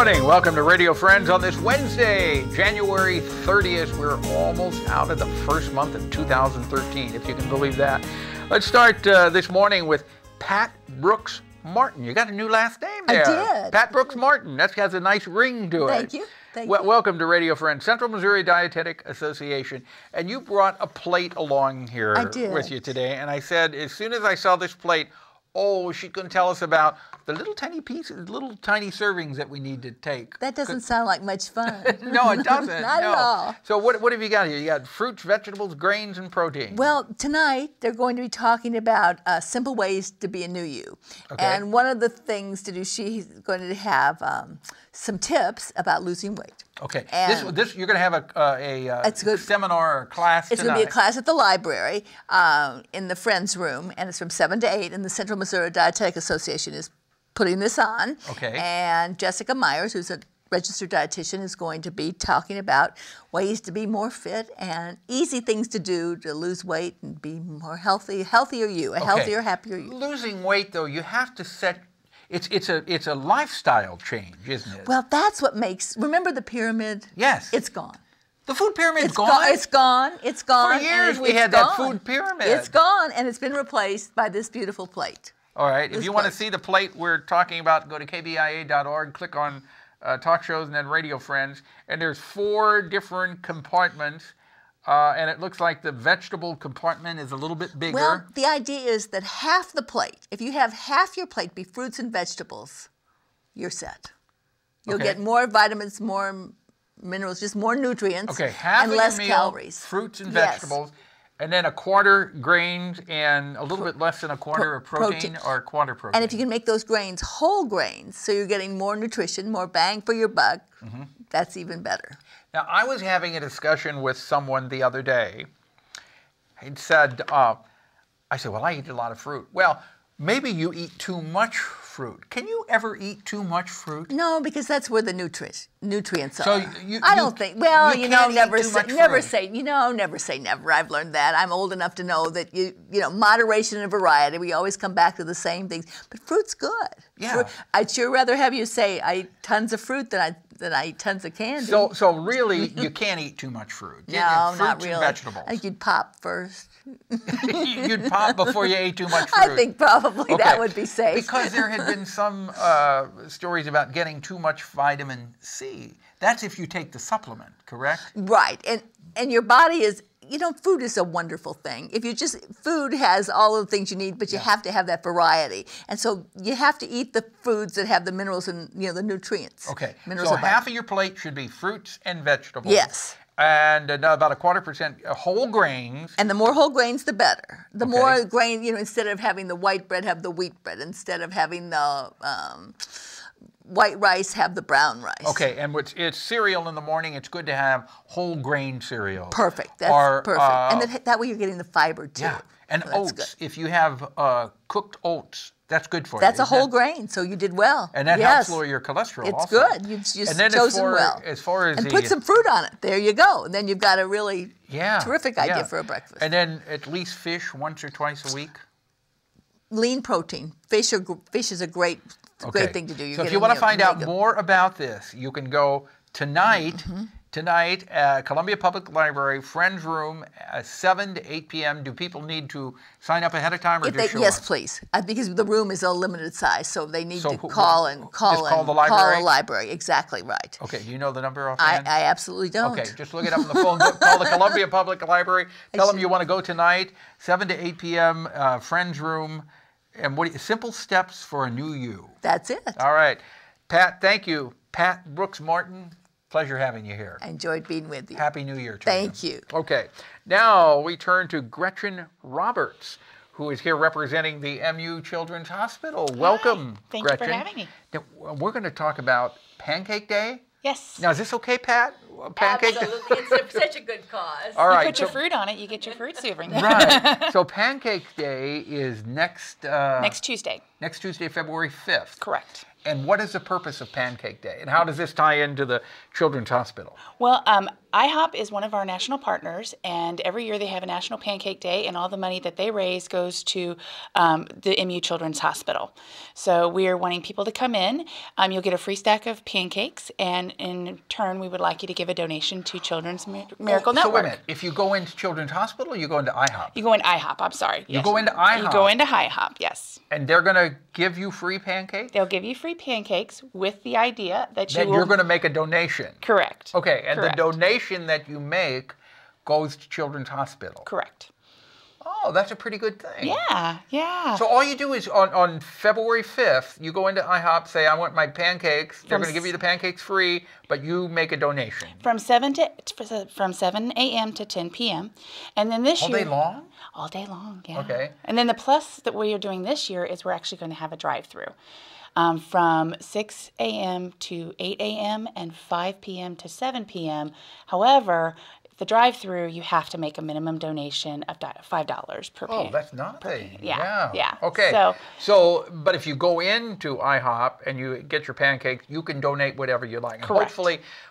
morning. Welcome to Radio Friends on this Wednesday, January 30th. We're almost out of the first month of 2013, if you can believe that. Let's start this morning with Pat Brooks Martin. You got a new last name there. I did. Pat Brooks Martin. That has a nice ring to it. Thank you. Thank you. Welcome to Radio Friends, Central Missouri Dietetic Association. And you brought a plate along here with you today. And I said, as soon as I saw this plate, oh, she's going to tell us about the little tiny pieces, little tiny servings that we need to take. That doesn't sound like much fun. No, it doesn't. Not at all. So what have you got here? You got fruits, vegetables, grains, and protein. Well, tonight they're going to be talking about simple ways to be a new you. Okay. And one of the things to do, she's going to have some tips about losing weight. Okay. This you're going to have a seminar or class It's tonight. going to be a class at the library in the Friends Room, and it's from 7 to 8, and the Central Missouri Dietetic Association is putting this on. Okay. And Jessica Myers, who's a registered dietitian, is going to be talking about ways to be more fit and easy things to do to lose weight and be more healthier you, a healthier, happier you. Losing weight, though, you have to set. It's a lifestyle change, isn't it? Well, that's what makes. Remember the pyramid? Yes. It's gone. The food pyramid's It's gone. It's gone. It's gone. For years we had that food pyramid. It's gone, and it's been replaced by this beautiful plate. All right. If you want to see the plate we're talking about, go to kbia.org, click on Talk Shows, and then Radio Friends. And there's 4 different compartments, and it looks like the vegetable compartment is a little bit bigger. Well, the idea is that half the plate, if you have half your plate be fruits and vegetables, you're set. You'll get more vitamins, more minerals, just more nutrients, okay, half and of less your meal, calories. Fruits and vegetables, and then a quarter grains and a little bit less than a quarter of protein or a quarter protein. And if you can make those grains whole grains, so you're getting more nutrition, more bang for your buck, that's even better. Now, I was having a discussion with someone the other day. He said, I said, well, I eat a lot of fruit. Well, maybe you eat too much fruit. Can you ever eat too much fruit? No, because that's where the nutrients are. So I don't think. Well, never say never. I've learned that. I'm old enough to know that moderation and variety. We always come back to the same things. But fruit's good. Yeah. I'd sure rather have you say I eat tons of fruit than I eat tons of candy. So really, you can't eat too much fruit. No, not not fruits really. And vegetables. I think you'd pop first. You'd pop before you ate too much fruit. I think probably that would be safe. Because there had been some stories about getting too much vitamin C. That's if you take the supplement, correct? Right, and your body is. Food is a wonderful thing. Food has all of the things you need, but you have to have that variety. And so you have to eat the foods that have the minerals and, the nutrients. Okay, minerals so half of your plate should be fruits and vegetables. Yes. And about a 1/4% whole grains. And the more whole grains, the better. The more grain, instead of having the white bread, have the wheat bread. Instead of having the white rice, have the brown rice. Okay, and it's cereal in the morning. It's good to have whole grain cereal. Perfect. That's perfect. And that way you're getting the fiber too. Yeah, and so oats. Good. If you have cooked oats, that's good for you. That's a whole grain, so you did well. And that helps lower your cholesterol. It's also. good. You've chosen well. As far as and put some fruit on it. There you go. And then you've got a really terrific idea for a breakfast. And then at least fish once or twice a week. Lean protein. Fish is a great thing to do. So if you want to find out more about this, you can go tonight. Tonight at Columbia Public Library, Friends Room, 7 to 8 p.m. Do people need to sign up ahead of time or just show up? Yes, please. Because the room is a limited size, so they need to call the library. Exactly right. Okay, do you know the number offhand? I absolutely don't. Okay, just look it up on the phone. Call the Columbia Public Library. Tell them you want to go tonight, 7 to 8 p.m., Friends Room. And simple steps for a new you. That's it. All right. Pat, thank you. Pat Brooks Martin. Pleasure having you here. I enjoyed being with you. Happy New Year to you. Thank you. Okay. Now we turn to Gretchen Roberts, who is here representing the MU Children's Hospital. Welcome, Thank Gretchen. you for having me. Now, we're going to talk about Pancake Day. Yes. Now, is this okay, Pat? Pancake Absolutely. It's such a good cause. All right. You put your fruit on it, you get your fruit souvenir. Right. So Pancake Day is next... next Tuesday. Next Tuesday, February 5th. Correct. And what is the purpose of Pancake Day? And how does this tie into the Children's Hospital? Well, IHOP is one of our national partners, and every year they have a National Pancake Day, and all the money that they raise goes to the MU Children's Hospital. So we are wanting people to come in. You'll get a free stack of pancakes, and in turn, we would like you to give a donation to Children's Miracle Network. So wait a minute. If you go into Children's Hospital, you go into IHOP? You go into IHOP, I'm sorry. You go into IHOP? You go into IHOP, yes. And they're going to give you free pancakes? They'll give you free pancakes with the idea that you're going to make a donation. Correct. Okay, and Correct. The donation that you make goes to Children's Hospital. Correct. Oh, that's a pretty good thing. Yeah, yeah. So all you do is on February 5th, you go into IHOP, say, I want my pancakes. They're going to give you the pancakes free, but you make a donation. From 7 a.m. to 10 p.m. And then this year... All day long? All day long, yeah. Okay. And then the plus that we are doing this year is we're actually going to have a drive-through. From 6 a.m. to 8 a.m. and 5 p.m. to 7 p.m. However, the drive-through, you have to make a minimum donation of $5 per Oh, that's nothing. Yeah. Okay. So, but if you go into IHOP and you get your pancakes, you can donate whatever you like. And Correct.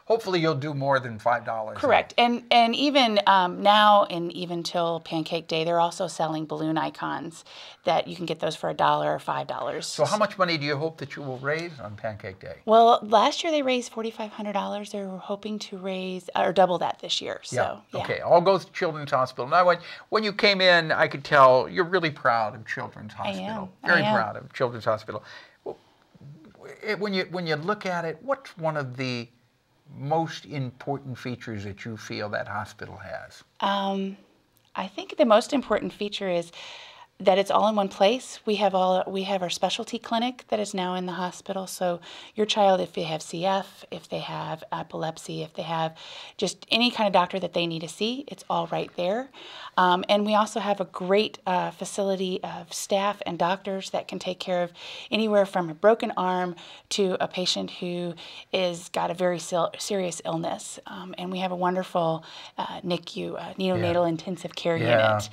Hopefully you'll do more than $5. Correct. And even now, and even till Pancake Day, they're also selling balloon icons that you can get those for $1 or $5. So how much money do you hope that you will raise on Pancake Day? Well, last year they raised $4,500. They're hoping to raise or double that this year. So, yeah. Okay, all goes to Children's Hospital. Now, when you came in, I could tell you're really proud of Children's Hospital. I am. Very proud of Children's Hospital. Well, when you look at it, what's one of the most important features that you feel that hospital has? I think the most important feature is that it's all in one place. We have our specialty clinic that is now in the hospital. So your child, if they have CF, if they have epilepsy, if they have just any kind of doctor that they need to see, it's all right there. And we also have a great facility of staff and doctors that can take care of anywhere from a broken arm to a patient who is got a very serious illness. And we have a wonderful NICU, neonatal intensive care unit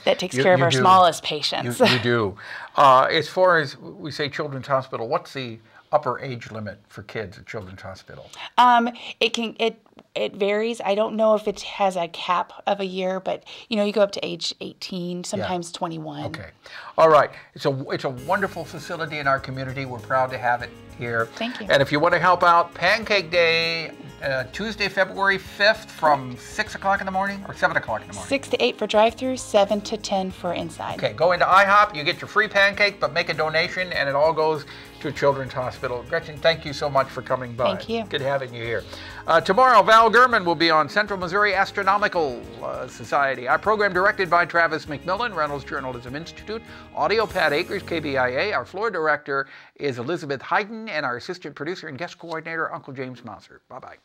that takes care of our smallest patients. You do. As far as we say Children's Hospital, what's the upper age limit for kids at Children's Hospital? It varies. I don't know if it has a cap of a year, but you go up to age 18, sometimes 21. Okay. All right. It's a wonderful facility in our community. We're proud to have it here. Thank you. And if you want to help out, Pancake Day, Tuesday, February 5th from 6 o'clock in the morning or 7 o'clock in the morning? 6 to 8 for drive-through, 7 to 10 for inside. Okay, go into IHOP, you get your free pancake, but make a donation, and it all goes to Children's Hospital. Gretchen, thank you so much for coming by. Thank you. Good having you here. Tomorrow, Val Gurman will be on Central Missouri Astronomical Society. Our program directed by Travis McMillan, Reynolds Journalism Institute, audio Pat Akers, KBIA. Our floor director is Elizabeth Hayden, and our assistant producer and guest coordinator, Uncle James Mouser. Bye-bye.